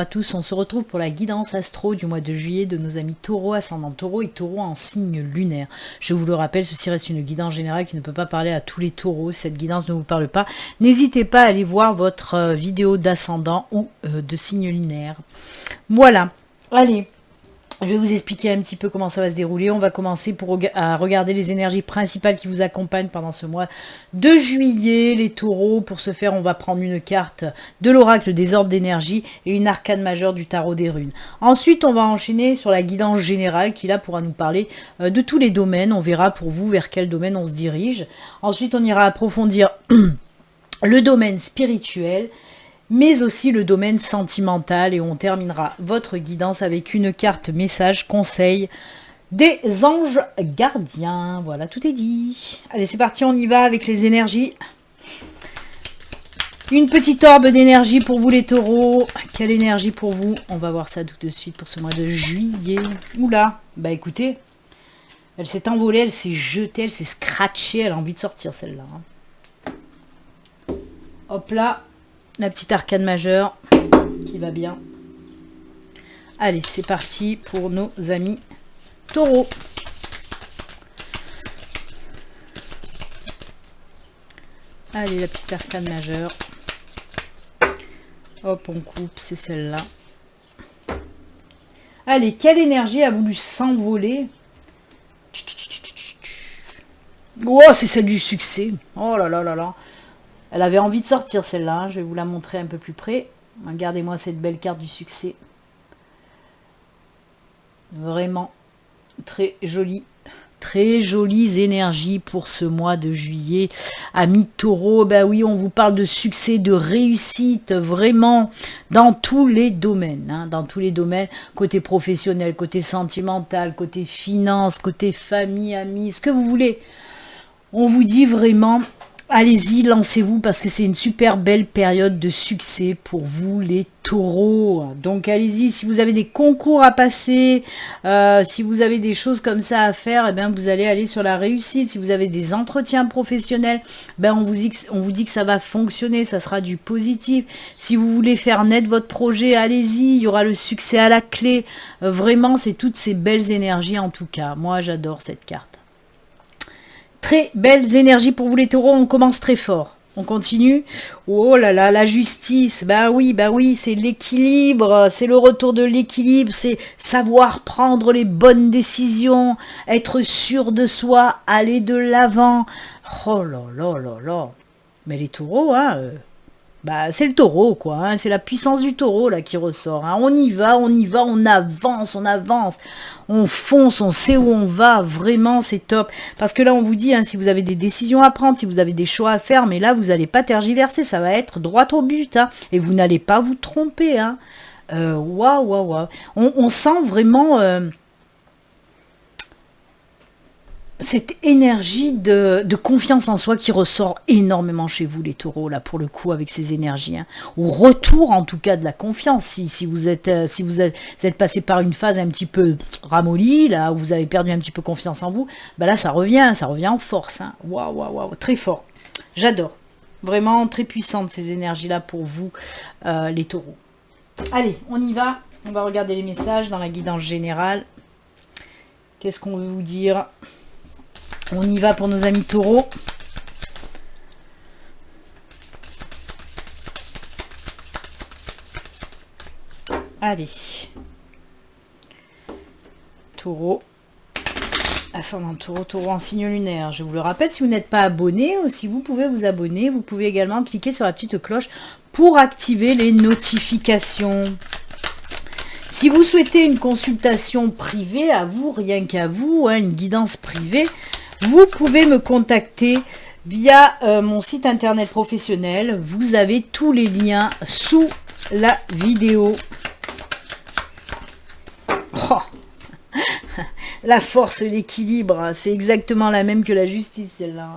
tous, on se retrouve pour la guidance astro du mois de juillet de nos amis taureaux, ascendant taureau et taureau en signe lunaire. Je vous le rappelle, ceci reste une guidance générale qui ne peut pas parler à tous les taureaux. Cette guidance ne vous parle pas. N'hésitez pas à aller voir votre vidéo d'ascendant ou de signe lunaire. Voilà, allez. Je vais vous expliquer un petit peu comment ça va se dérouler. On va commencer à regarder les énergies principales qui vous accompagnent pendant ce mois de juillet, les taureaux. Pour ce faire, on va prendre une carte de l'oracle des orbes d'énergie et une arcane majeure du tarot des runes. Ensuite, on va enchaîner sur la guidance générale qui là pourra nous parler de tous les domaines. On verra pour vous vers quel domaine on se dirige. Ensuite, on ira approfondir le domaine spirituel, mais aussi le domaine sentimental, et on terminera votre guidance avec une carte message conseil des anges gardiens. Voilà, tout est dit. Allez, c'est parti, on y va avec les énergies. Une petite orbe d'énergie pour vous les taureaux. Quelle énergie pour vous? On va voir ça tout de suite pour ce mois de juillet. Oula, bah écoutez, elle s'est envolée, elle s'est jetée, elle s'est scratchée, elle a envie de sortir celle-là. Hop là. La petite arcane majeure qui va bien. Allez, c'est parti pour nos amis taureaux. Allez, la petite arcane majeure. Hop, on coupe, c'est celle-là. Allez, quelle énergie a voulu s'envoler? Oh, c'est celle du succès. Oh là là là là. Elle avait envie de sortir celle-là, hein. Je vais vous la montrer un peu plus près. Regardez-moi cette belle carte du succès. Vraiment très jolie. Très jolies énergies pour ce mois de juillet. Amis taureaux, ben oui, on vous parle de succès, de réussite, vraiment, dans tous les domaines. Hein, dans tous les domaines, côté professionnel, côté sentimental, côté finance, côté famille, amis, ce que vous voulez. On vous dit vraiment... Allez-y, lancez-vous parce que c'est une super belle période de succès pour vous les taureaux. Donc allez-y, si vous avez des concours à passer, si vous avez des choses comme ça à faire, eh bien, vous allez aller sur la réussite. Si vous avez des entretiens professionnels, ben, on vous dit que ça va fonctionner, ça sera du positif. Si vous voulez faire naître votre projet, allez-y, il y aura le succès à la clé. Vraiment, c'est toutes ces belles énergies en tout cas. Moi, j'adore cette carte. Très belles énergies pour vous les taureaux, on commence très fort. On continue. Oh là là, la justice, bah oui, c'est l'équilibre, c'est le retour de l'équilibre, c'est savoir prendre les bonnes décisions, être sûr de soi, aller de l'avant. Oh là là là là. Mais les taureaux, hein, bah c'est le taureau quoi, hein, c'est la puissance du taureau là qui ressort. Hein. On y va, on avance, on fonce, on sait où on va, vraiment c'est top. Parce que là on vous dit, hein, si vous avez des décisions à prendre, si vous avez des choix à faire, mais là vous n'allez pas tergiverser, ça va être droit au but, hein, et vous n'allez pas vous tromper. Hein. Waouh. On sent vraiment... cette énergie de confiance en soi qui ressort énormément chez vous les taureaux là pour le coup avec ces énergies, hein. Au retour en tout cas de la confiance si vous êtes passé par une phase un petit peu ramollie là où vous avez perdu un petit peu confiance en vous, bah là ça revient en force, hein. Waouh, très fort, j'adore, vraiment très puissante ces énergies là pour vous les taureaux. Allez, on y va, on va regarder les messages dans la guidance générale. Qu'est-ce qu'on veut vous dire? On y va pour nos amis taureaux. Allez. Taureau. Ascendant taureau, taureau en signe lunaire. Je vous le rappelle, si vous n'êtes pas abonné, aussi vous pouvez vous abonner. Vous pouvez également cliquer sur la petite cloche pour activer les notifications. Si vous souhaitez une consultation privée à vous, rien qu'à vous, hein, une guidance privée, vous pouvez me contacter via mon site internet professionnel. Vous avez tous les liens sous la vidéo. Oh la force, l'équilibre, c'est exactement la même que la justice, celle-là.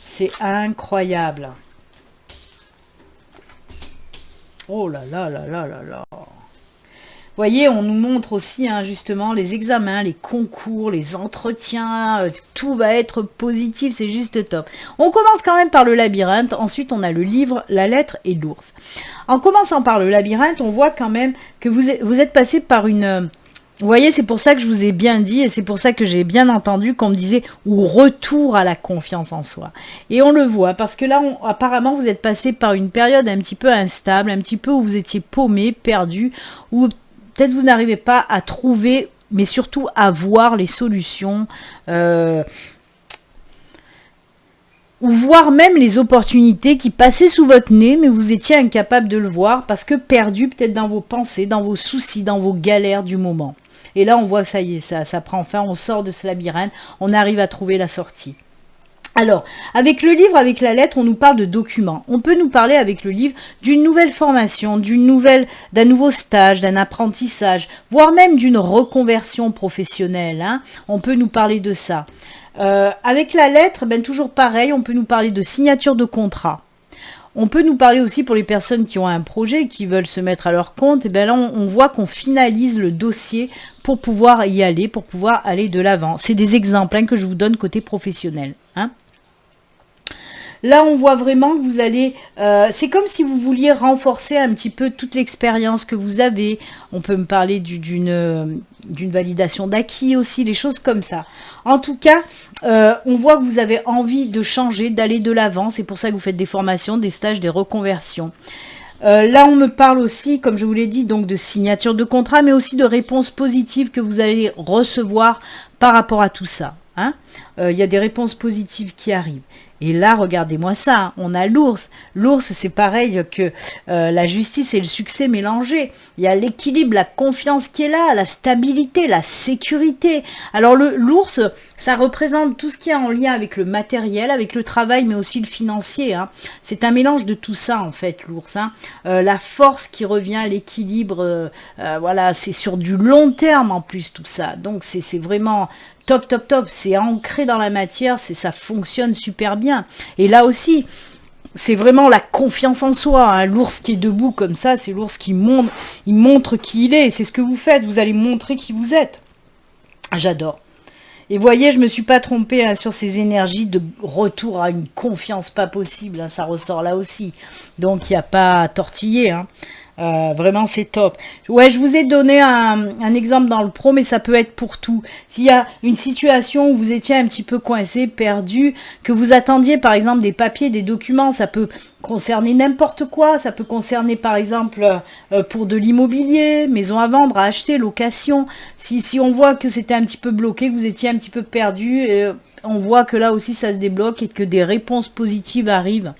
C'est incroyable. Oh là là là là là là. voyez, on nous montre aussi hein, justement les examens, les concours, les entretiens, tout va être positif, c'est juste top. On commence quand même par le labyrinthe, ensuite on a le livre, la lettre et l'ours. En commençant par le labyrinthe, on voit quand même que vous êtes passé par une... Vous voyez, c'est pour ça que je vous ai bien dit et c'est pour ça que j'ai bien entendu qu'on me disait ou retour à la confiance en soi. Et on le voit parce que là, apparemment, vous êtes passé par une période un petit peu instable, un petit peu où vous étiez paumé, perdu, où peut-être vous n'arrivez pas à trouver, mais surtout à voir les solutions, ou voir même les opportunités qui passaient sous votre nez, mais vous étiez incapable de le voir parce que perdu peut-être dans vos pensées, dans vos soucis, dans vos galères du moment. Et là, on voit que ça y est, ça prend fin, on sort de ce labyrinthe, on arrive à trouver la sortie. Alors, avec le livre, avec la lettre, on nous parle de documents. On peut nous parler avec le livre d'une nouvelle formation, d'un nouveau stage, d'un apprentissage, voire même d'une reconversion professionnelle. Hein. On peut nous parler de ça. Avec la lettre, ben, toujours pareil, on peut nous parler de signature de contrat. On peut nous parler aussi pour les personnes qui ont un projet, qui veulent se mettre à leur compte. Et ben là, on voit qu'on finalise le dossier pour pouvoir y aller, pour pouvoir aller de l'avant. C'est des exemples hein, que je vous donne côté professionnel. Hein. Là, on voit vraiment que vous allez... c'est comme si vous vouliez renforcer un petit peu toute l'expérience que vous avez. On peut me parler d'une validation d'acquis aussi, les choses comme ça. En tout cas, on voit que vous avez envie de changer, d'aller de l'avant. C'est pour ça que vous faites des formations, des stages, des reconversions. Là, on me parle aussi, comme je vous l'ai dit, donc de signature de contrat, mais aussi de réponses positives que vous allez recevoir par rapport à tout ça. Hein. Y a des réponses positives qui arrivent. Et là, regardez-moi ça, hein, on a l'ours. L'ours, c'est pareil que la justice et le succès mélangés. Il y a l'équilibre, la confiance qui est là, la stabilité, la sécurité. Alors l'ours, ça représente tout ce qui est en lien avec le matériel, avec le travail, mais aussi le financier. Hein. C'est un mélange de tout ça, en fait, l'ours. Hein. La force qui revient, l'équilibre, voilà, c'est sur du long terme en plus tout ça. Donc c'est vraiment... Top, top, top, c'est ancré dans la matière, ça fonctionne super bien. Et là aussi, c'est vraiment la confiance en soi. Hein. L'ours qui est debout comme ça, c'est l'ours qui montre, il montre qui il est. C'est ce que vous faites, vous allez montrer qui vous êtes. J'adore. Et voyez, je ne me suis pas trompée hein, sur ces énergies de retour à une confiance pas possible. Hein, ça ressort là aussi. Donc, il n'y a pas à tortiller. Hein. Vraiment c'est top. Ouais, je vous ai donné un exemple dans le pro, mais ça peut être pour tout. S'il y a une situation où vous étiez un petit peu coincé, perdu, que vous attendiez par exemple des papiers, des documents, ça peut concerner n'importe quoi. Ça peut concerner par exemple pour de l'immobilier, maison à vendre, à acheter, location. Si on voit que c'était un petit peu bloqué, que vous étiez un petit peu perdu, on voit que là aussi ça se débloque et que des réponses positives arrivent.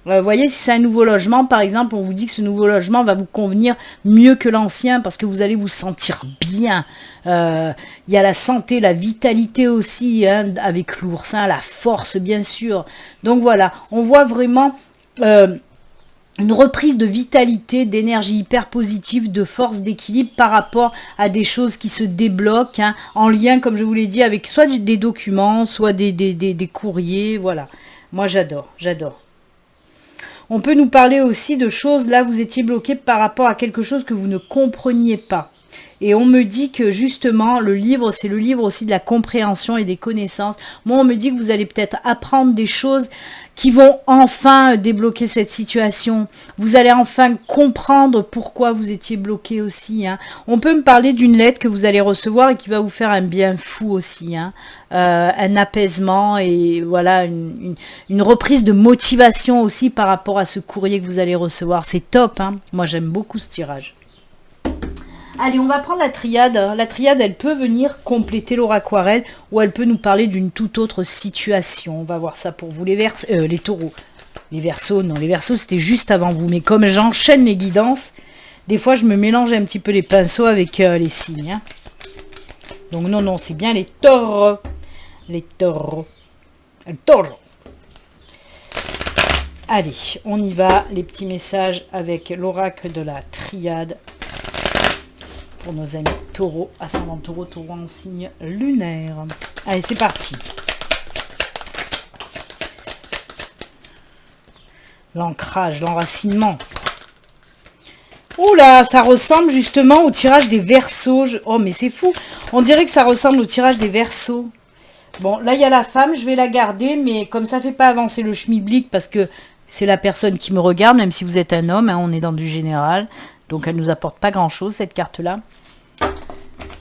Vous voyez, si c'est un nouveau logement, par exemple, on vous dit que ce nouveau logement va vous convenir mieux que l'ancien parce que vous allez vous sentir bien. Il y a la santé, la vitalité aussi hein, avec l'ours, hein, la force bien sûr. Donc voilà, on voit vraiment une reprise de vitalité, d'énergie hyper positive, de force, d'équilibre par rapport à des choses qui se débloquent hein, en lien, comme je vous l'ai dit, avec soit des documents, soit des courriers. Voilà, moi j'adore, j'adore. On peut nous parler aussi de choses, là vous étiez bloqué par rapport à quelque chose que vous ne compreniez pas. Et on me dit que justement, le livre, c'est le livre aussi de la compréhension et des connaissances. Moi, on me dit que vous allez peut-être apprendre des choses qui vont enfin débloquer cette situation. Vous allez enfin comprendre pourquoi vous étiez bloqué aussi. Hein. On peut me parler d'une lettre que vous allez recevoir et qui va vous faire un bien fou aussi. Hein. Un apaisement et voilà une reprise de motivation aussi par rapport à ce courrier que vous allez recevoir. C'est top. Hein. Moi, j'aime beaucoup ce tirage. Allez, on va prendre la triade. La triade, elle peut venir compléter l'aura-aquarelle ou elle peut nous parler d'une toute autre situation. On va voir ça pour vous, les taureaux. Les verseaux, non, les verseaux, c'était juste avant vous. Mais comme j'enchaîne les guidances, des fois, je me mélange un petit peu les pinceaux avec les signes. Hein. Donc non, non, c'est bien les taureaux. Les taureaux. Le taureau. Allez, on y va. Les petits messages avec l'oracle de la triade. Pour nos amis taureaux, ascendant taureau, taureau en signe lunaire. Allez, c'est parti. L'ancrage, l'enracinement. Oh là, ça ressemble justement au tirage des Verseaux. Oh, mais c'est fou. On dirait que ça ressemble au tirage des Verseaux. Bon, là, il y a la femme. Je vais la garder, mais comme ça ne fait pas avancer le schmilblick, parce que c'est la personne qui me regarde, même si vous êtes un homme, hein, on est dans du général. Donc, elle ne nous apporte pas grand-chose, cette carte-là.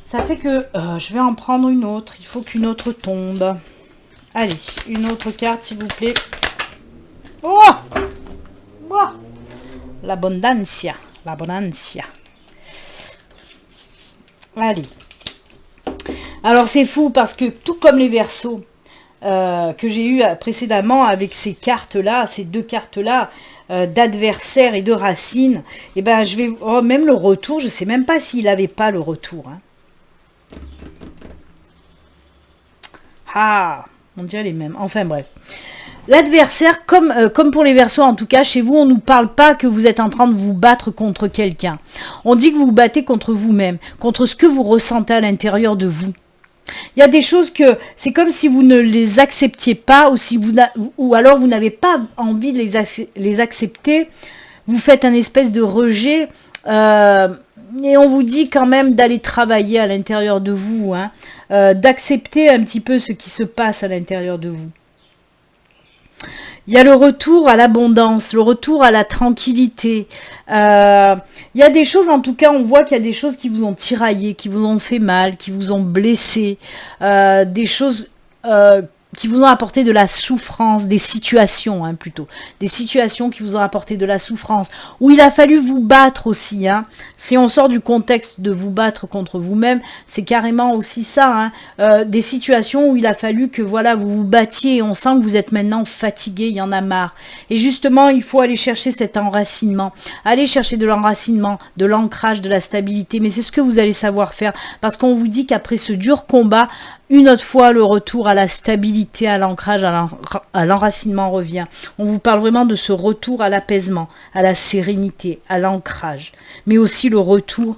Ça fait que je vais en prendre une autre. Il faut qu'une autre tombe. Allez, une autre carte, s'il vous plaît. Oh, oh, l'abondancia. L'abondancia. Allez. Alors, c'est fou parce que tout comme les Verseaux que j'ai eu précédemment avec ces cartes-là, ces deux cartes-là, d'adversaire et de racine, et ben je vais... Oh, même le retour, je ne sais même pas s'il n'avait pas le retour. Hein. Ah, on dirait les mêmes. Enfin bref. L'adversaire, comme pour les Verseaux, en tout cas, chez vous, on ne nous parle pas que vous êtes en train de vous battre contre quelqu'un. On dit que vous vous battez contre vous-même, contre ce que vous ressentez à l'intérieur de vous. Il y a des choses que c'est comme si vous ne les acceptiez pas, ou alors vous n'avez pas envie de les accepter. Vous faites un espèce de rejet, et on vous dit quand même d'aller travailler à l'intérieur de vous, hein, d'accepter un petit peu ce qui se passe à l'intérieur de vous. Il y a le retour à l'abondance, le retour à la tranquillité. Il y a des choses, en tout cas, on voit qu'il y a des choses qui vous ont tiraillé, qui vous ont fait mal, qui vous ont blessé. Des choses qui vous ont apporté de la souffrance, des situations hein, plutôt. Des situations qui vous ont apporté de la souffrance. Où il a fallu vous battre aussi. Hein. Si on sort du contexte de vous battre contre vous-même, c'est carrément aussi ça. Hein. Des situations où il a fallu que voilà vous vous battiez et on sent que vous êtes maintenant fatigué, il y en a marre. Et justement, il faut aller chercher cet enracinement. Aller chercher de l'enracinement, de l'ancrage, de la stabilité. Mais c'est ce que vous allez savoir faire. Parce qu'on vous dit qu'après ce dur combat, une autre fois, le retour à la stabilité, à l'ancrage, à l'enracinement revient. On vous parle vraiment de ce retour à l'apaisement, à la sérénité, à l'ancrage, mais aussi le retour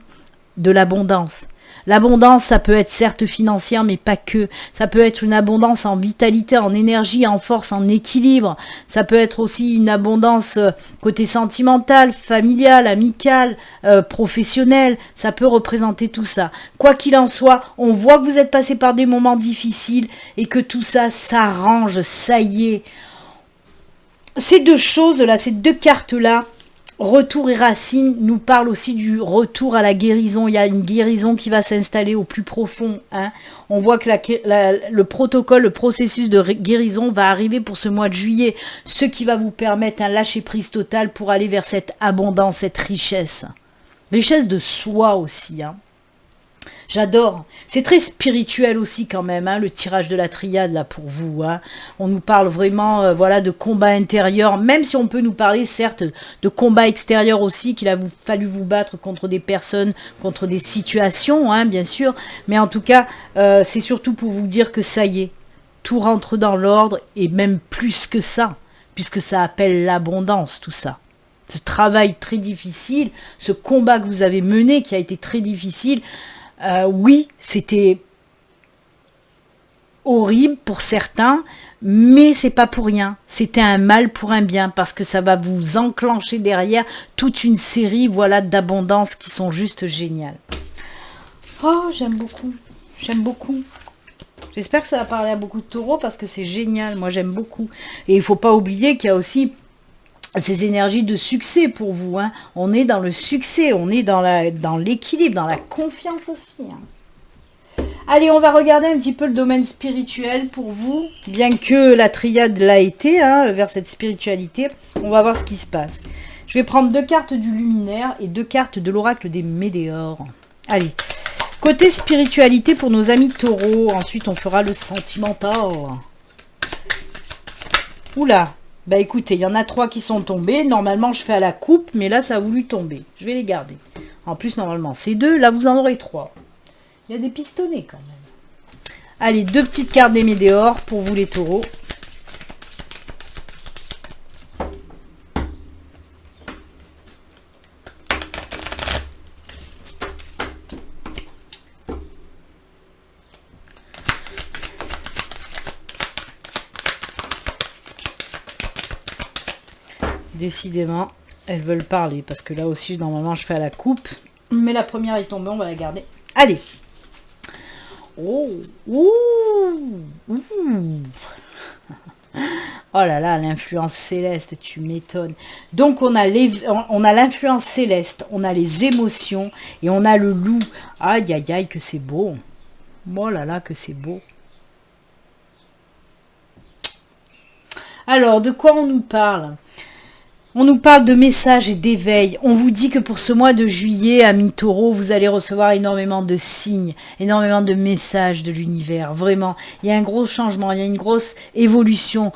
de l'abondance. L'abondance, ça peut être certes financière, mais pas que. Ça peut être une abondance en vitalité, en énergie, en force, en équilibre. Ça peut être aussi une abondance côté sentimental, familial, amical, professionnel. Ça peut représenter tout ça. Quoi qu'il en soit, on voit que vous êtes passé par des moments difficiles et que tout ça s'arrange, ça y est. Ces deux choses-là, ces deux cartes-là, retour et racine nous parle aussi du retour à la guérison. Il y a une guérison qui va s'installer au plus profond. Hein. On voit que le protocole, le processus de guérison va arriver pour ce mois de juillet, ce qui va vous permettre un lâcher-prise total pour aller vers cette abondance, cette richesse. Richesse de soi aussi. Hein. J'adore. C'est très spirituel aussi quand même, hein, le tirage de la triade là pour vous. Hein. On nous parle vraiment voilà, de combat intérieur, même si on peut nous parler certes de combat extérieur aussi, qu'il a fallu vous battre contre des personnes, contre des situations, hein, bien sûr. Mais en tout cas, c'est surtout pour vous dire que ça y est, tout rentre dans l'ordre et même plus que ça, puisque ça appelle l'abondance tout ça. Ce travail très difficile, ce combat que vous avez mené qui a été très difficile, oui, c'était horrible pour certains, mais c'est pas pour rien. C'était un mal pour un bien, parce que ça va vous enclencher derrière toute une série voilà, d'abondances qui sont juste géniales. Oh, j'aime beaucoup. J'aime beaucoup. J'espère que ça va parler à beaucoup de taureaux, parce que c'est génial. Moi, j'aime beaucoup. Et il ne faut pas oublier qu'il y a aussi ces énergies de succès pour vous. Hein. On est dans le succès, on est dans l'équilibre, dans la confiance aussi. Hein. Allez, on va regarder un petit peu le domaine spirituel pour vous. Bien que la triade l'a été, hein, vers cette spiritualité, on va voir ce qui se passe. Je vais prendre 2 cartes du luminaire et 2 cartes de l'oracle des météores. Allez, côté spiritualité pour nos amis taureaux. Ensuite, on fera le sentimental. Oula! Bah écoutez, il y en a 3 qui sont tombés. Normalement, je fais à la coupe, mais là, ça a voulu tomber. Je vais les garder. En plus, normalement, c'est 2. Là, vous en aurez 3. Il y a des pistonnets quand même. Allez, 2 petites cartes des météores pour vous les taureaux. Décidément, elles veulent parler, parce que là aussi, normalement, je fais à la coupe. Mais la première est tombée, on va la garder. Allez. Oh, ouh, ouh. Oh là là, l'influence céleste, tu m'étonnes. Donc on a l'influence céleste, on a les émotions et on a le loup. Aïe aïe aïe, que c'est beau. Oh là là, que c'est beau. Alors, de quoi on nous parle ? On nous parle de messages et d'éveil. On vous dit que pour ce mois de juillet, amis taureaux, vous allez recevoir énormément de signes, énormément de messages de l'univers. Vraiment, il y a un gros changement, il y a une grosse évolution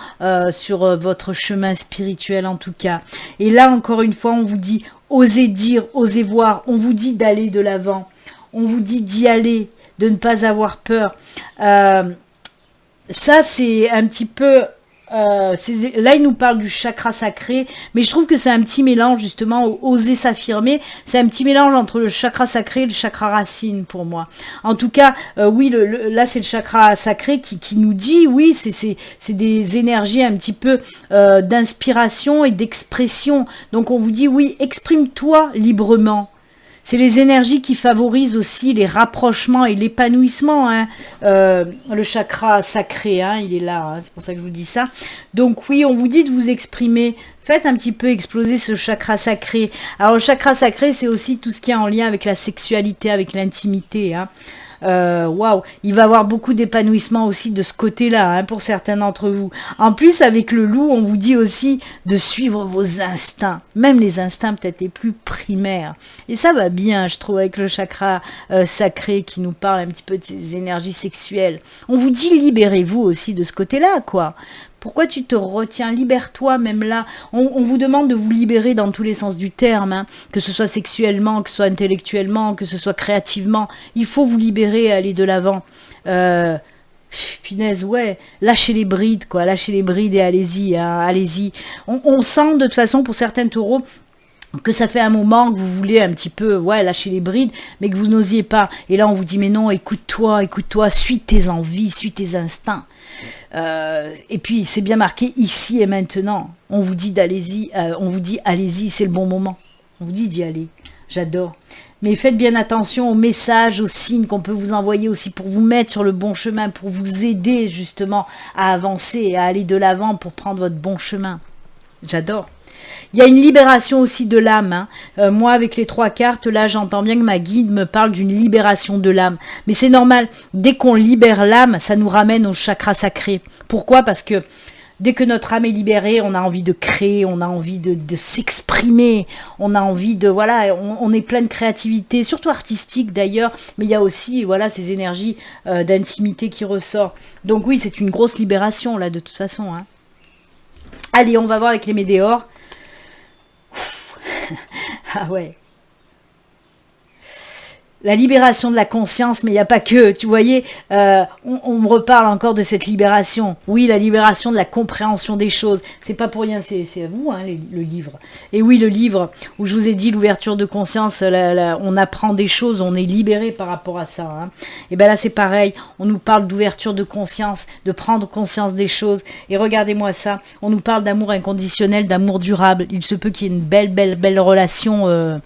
sur votre chemin spirituel en tout cas. Et là, encore une fois, on vous dit, osez dire, osez voir. On vous dit d'aller de l'avant. On vous dit d'y aller, de ne pas avoir peur. Ça, c'est un petit peu... là il nous parle du chakra sacré, mais je trouve que c'est un petit mélange justement, oser s'affirmer, c'est un petit mélange entre le chakra sacré et le chakra racine pour moi. En tout cas, oui, là c'est le chakra sacré qui nous dit, oui, c'est des énergies un petit peu d'inspiration et d'expression. Donc on vous dit, oui, exprime-toi librement. C'est les énergies qui favorisent aussi les rapprochements et l'épanouissement. Hein. Le chakra sacré, hein, il est là, hein, c'est pour ça que je vous dis ça. Donc oui, on vous dit de vous exprimer. Faites un petit peu exploser ce chakra sacré. Alors le chakra sacré, c'est aussi tout ce qui est en lien avec la sexualité, avec l'intimité. Hein. Waouh, il va y avoir beaucoup d'épanouissement aussi de ce côté-là, hein, pour certains d'entre vous. En plus, avec le loup, on vous dit aussi de suivre vos instincts, même les instincts peut-être les plus primaires. Et ça va bien, je trouve, avec le chakra sacré qui nous parle un petit peu de ces énergies sexuelles. On vous dit libérez-vous aussi de ce côté-là, quoi. Pourquoi tu te retiens? Libère-toi même là. On vous demande de vous libérer dans tous les sens du terme, hein, que ce soit sexuellement, que ce soit intellectuellement, que ce soit créativement. Il faut vous libérer et aller de l'avant. Punaise, ouais, lâchez les brides, quoi. Lâchez les brides et allez-y, hein, allez-y. On sent de toute façon pour certains taureaux que ça fait un moment que vous voulez un petit peu, ouais, lâcher les brides, mais que vous n'osiez pas. Et là, on vous dit, mais non, écoute-toi, suis tes envies, suis tes instincts. Et puis, c'est bien marqué ici et maintenant. On vous dit d'allez-y, on vous dit allez-y, c'est le bon moment. On vous dit d'y aller. J'adore. Mais faites bien attention aux messages, aux signes qu'on peut vous envoyer aussi pour vous mettre sur le bon chemin, pour vous aider justement à avancer et à aller de l'avant pour prendre votre bon chemin. J'adore. Il y a une libération aussi de l'âme. Hein. Moi, avec les 3 cartes, là, j'entends bien que ma guide me parle d'une libération de l'âme. Mais c'est normal. Dès qu'on libère l'âme, ça nous ramène au chakra sacré. Pourquoi? Parce que dès que notre âme est libérée, on a envie de créer, on a envie de s'exprimer, on a envie de... Voilà, on est plein de créativité, surtout artistique d'ailleurs, mais il y a aussi, voilà, ces énergies d'intimité qui ressortent. Donc oui, c'est une grosse libération, là, de toute façon. Hein. Allez, on va voir avec les météores. Ah ouais. La libération de la conscience, mais il n'y a pas que, tu voyez, on me reparle encore de cette libération. Oui, la libération de la compréhension des choses. C'est pas pour rien, c'est à vous, hein, le livre. Et oui, le livre où je vous ai dit l'ouverture de conscience, on apprend des choses, on est libéré par rapport à ça. Hein. Et bien là, c'est pareil, on nous parle d'ouverture de conscience, de prendre conscience des choses. Et regardez-moi ça, on nous parle d'amour inconditionnel, d'amour durable. Il se peut qu'il y ait une belle relation...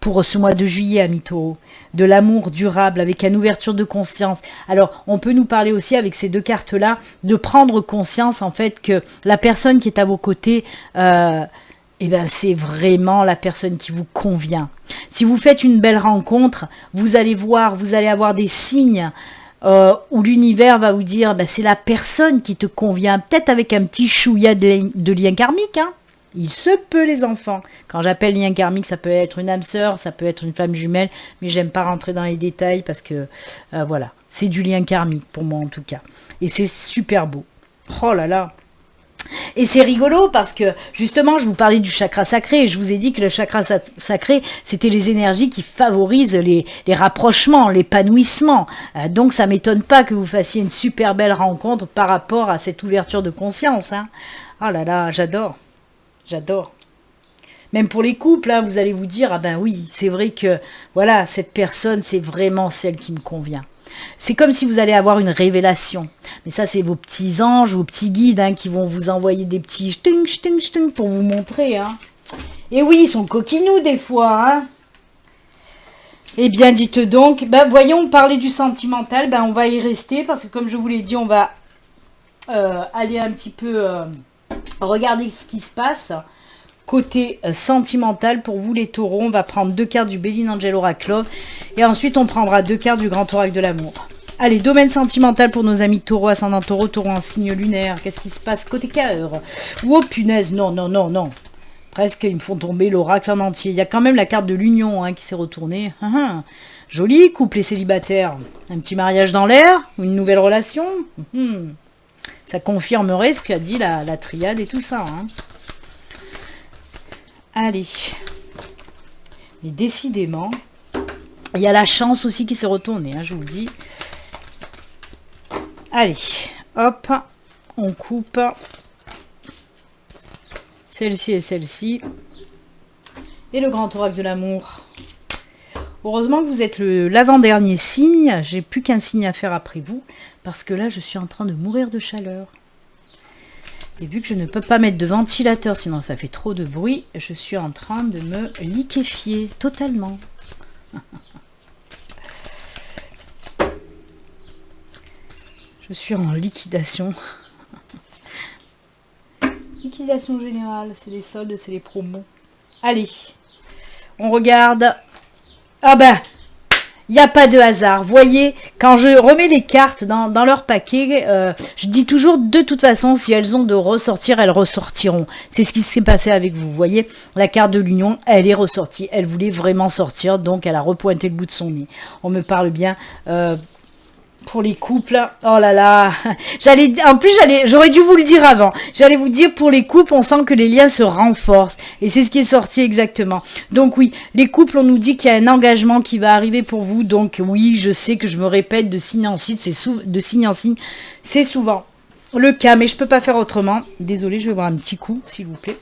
pour ce mois de juillet, amis taureaux, de l'amour durable avec une ouverture de conscience. Alors, on peut nous parler aussi avec ces 2 cartes-là de prendre conscience en fait que la personne qui est à vos côtés, eh ben, c'est vraiment la personne qui vous convient. Si vous faites une belle rencontre, vous allez voir, vous allez avoir des signes où l'univers va vous dire, ben, c'est la personne qui te convient, peut-être avec un petit chouïa de lien karmique, hein. Il se peut, les enfants. Quand j'appelle lien karmique, ça peut être une âme sœur, ça peut être une flamme jumelle, mais j'aime pas rentrer dans les détails parce que, voilà, c'est du lien karmique pour moi en tout cas. Et c'est super beau. Oh là là. Et c'est rigolo parce que, justement, je vous parlais du chakra sacré et je vous ai dit que le chakra sacré, c'était les énergies qui favorisent les rapprochements, l'épanouissement. Donc, ça m'étonne pas que vous fassiez une super belle rencontre par rapport à cette ouverture de conscience. Hein. Oh là là, j'adore. J'adore. Même pour les couples, hein, vous allez vous dire, ah ben oui, c'est vrai que, voilà, cette personne, c'est vraiment celle qui me convient. C'est comme si vous allez avoir une révélation. Mais ça, c'est vos petits anges, vos petits guides, hein, qui vont vous envoyer des petits chting, chting, chting pour vous montrer, hein. Et oui, ils sont coquinous des fois, hein. Eh bien, dites donc, ben, voyons parler du sentimental, ben, on va y rester parce que comme je vous l'ai dit, on va aller un petit peu regarder ce qui se passe. Côté sentimental, pour vous les taureaux, on va prendre 2 cartes du Bellin Angel Oracle et ensuite on prendra 2 cartes du Grand Oracle de l'amour. Allez, domaine sentimental pour nos amis taureaux, ascendant taureau, taureau en signe lunaire. Qu'est-ce qui se passe côté cœur? Oh punaise, non, non, non, non. Presque, ils me font tomber l'oracle en entier. Il y a quand même la carte de l'union hein, qui s'est retournée. Joli, couple et célibataire. Un petit mariage dans l'air? Ou une nouvelle relation? Ça confirmerait ce qu'a dit la triade et tout ça. Hein. Allez. Mais décidément, il y a la chance aussi qui s'est retournée, hein, je vous le dis. Allez, hop, on coupe celle-ci et celle-ci. Et le grand oracle de l'amour. Heureusement que vous êtes l'avant-dernier signe. J'ai plus qu'un signe à faire après vous. Parce que là, je suis en train de mourir de chaleur. Et vu que je ne peux pas mettre de ventilateur, sinon ça fait trop de bruit, je suis en train de me liquéfier totalement. Je suis en liquidation. Liquidation générale, c'est les soldes, c'est les promos. Allez, on regarde. Ah ben, il n'y a pas de hasard. Voyez, quand je remets les cartes dans leur paquet, je dis toujours, de toute façon, si elles ont de ressortir, elles ressortiront. C'est ce qui s'est passé avec vous. Vous voyez, la carte de l'union, elle est ressortie. Elle voulait vraiment sortir, donc elle a repointé le bout de son nez. On me parle bien... pour les couples, oh là là, j'aurais dû vous le dire avant. J'allais vous dire pour les couples, on sent que les liens se renforcent et c'est ce qui est sorti exactement. Donc oui, les couples, on nous dit qu'il y a un engagement qui va arriver pour vous. Donc oui, je sais que je me répète de signe en signe, c'est souvent le cas, mais je peux pas faire autrement. Désolée, je vais boire un petit coup, s'il vous plaît.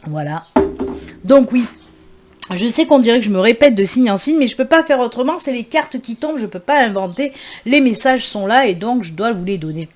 Voilà. Donc oui. Je sais qu'on dirait que je me répète de signe en signe, mais je ne peux pas faire autrement, c'est les cartes qui tombent, je ne peux pas inventer, les messages sont là et donc je dois vous les donner.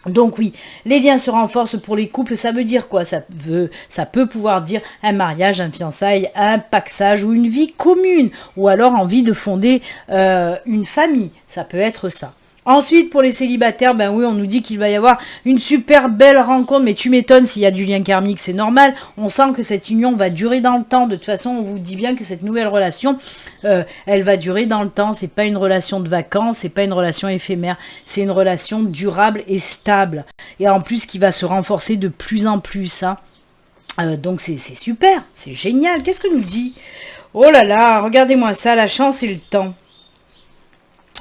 Donc oui, les liens se renforcent pour les couples, ça veut dire quoi? Ça peut pouvoir dire un mariage, un fiançailles, un paxage ou une vie commune, ou alors envie de fonder une famille, ça peut être ça. Ensuite, pour les célibataires, ben oui, on nous dit qu'il va y avoir une super belle rencontre, mais tu m'étonnes s'il y a du lien karmique, c'est normal. On sent que cette union va durer dans le temps. De toute façon, on vous dit bien que cette nouvelle relation, elle va durer dans le temps. C'est pas une relation de vacances, c'est pas une relation éphémère, c'est une relation durable et stable. Et en plus, qui va se renforcer de plus en plus. Hein. Donc c'est super, c'est génial. Qu'est-ce que nous dit? Oh là là, regardez-moi ça, la chance et le temps.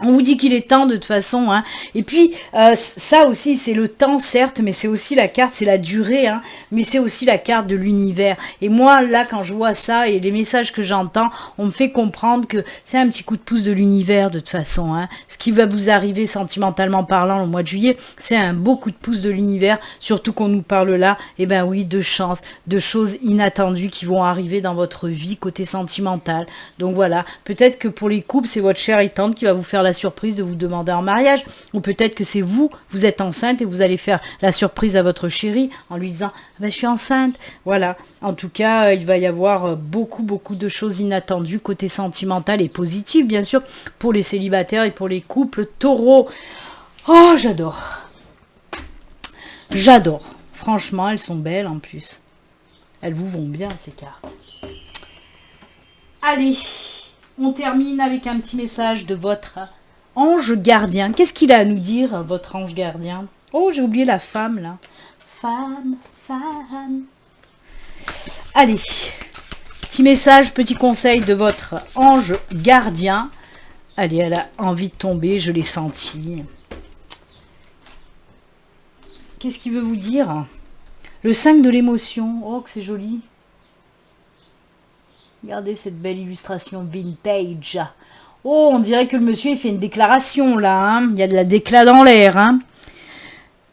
On vous dit qu'il est temps de toute façon, hein. Et puis ça aussi c'est le temps certes, mais c'est aussi la carte, c'est la durée, hein. Mais c'est aussi la carte de l'univers. Et moi là quand je vois ça et les messages que j'entends, on me fait comprendre que c'est un petit coup de pouce de l'univers de toute façon, hein. Ce qui va vous arriver sentimentalement parlant au mois de juillet, c'est un beau coup de pouce de l'univers, surtout qu'on nous parle là, et ben oui, de chance, de choses inattendues qui vont arriver dans votre vie côté sentimental. Donc voilà, peut-être que pour les couples, c'est votre chère et tante qui va vous faire la surprise de vous demander en mariage, ou peut-être que c'est vous êtes enceinte et vous allez faire la surprise à votre chéri en lui disant je suis enceinte, voilà. En tout cas, il va y avoir beaucoup de choses inattendues côté sentimental et positif bien sûr pour les célibataires et pour les couples taureaux. Oh, j'adore, franchement elles sont belles en plus, elles vous vont bien ces cartes. Allez, on termine avec un petit message de votre ange gardien. Qu'est-ce qu'il a à nous dire, votre ange gardien? Oh, j'ai oublié la femme, là. Femme. Allez, petit message, petit conseil de votre ange gardien. Allez, elle a envie de tomber, je l'ai senti. Qu'est-ce qu'il veut vous dire? Le 5 de l'émotion. Oh, que c'est joli. Regardez cette belle illustration vintage. Oh, on dirait que le monsieur il fait une déclaration là. Hein. Il y a de la déclat dans l'air. Hein.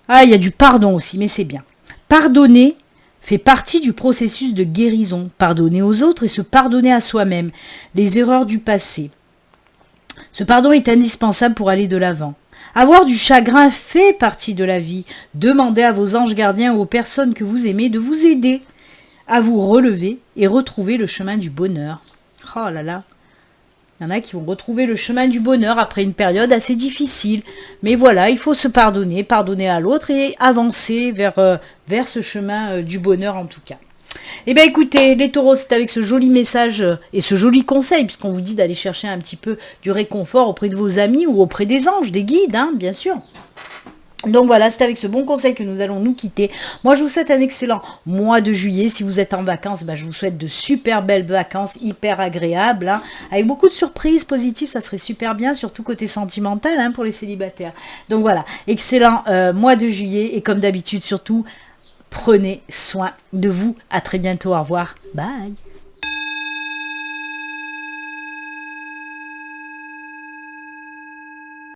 Ah, il y a du pardon aussi, mais c'est bien. Pardonner fait partie du processus de guérison. Pardonner aux autres et se pardonner à soi-même. Les erreurs du passé. Ce pardon est indispensable pour aller de l'avant. Avoir du chagrin fait partie de la vie. Demandez à vos anges gardiens ou aux personnes que vous aimez de vous aider à vous relever et retrouver le chemin du bonheur. Oh là là. Il y en a qui vont retrouver le chemin du bonheur après une période assez difficile. Mais voilà, il faut se pardonner, pardonner à l'autre et avancer vers ce chemin du bonheur en tout cas. Eh bien écoutez, les taureaux, c'est avec ce joli message et ce joli conseil, puisqu'on vous dit d'aller chercher un petit peu du réconfort auprès de vos amis ou auprès des anges, des guides, hein, bien sûr. Donc voilà, c'est avec ce bon conseil que nous allons nous quitter. Moi, je vous souhaite un excellent mois de juillet. Si vous êtes en vacances, je vous souhaite de super belles vacances, hyper agréables, hein, avec beaucoup de surprises positives. Ça serait super bien, surtout côté sentimental, hein, pour les célibataires. Donc voilà, excellent mois de juillet. Et comme d'habitude, surtout, prenez soin de vous. À très bientôt. Au revoir. Bye.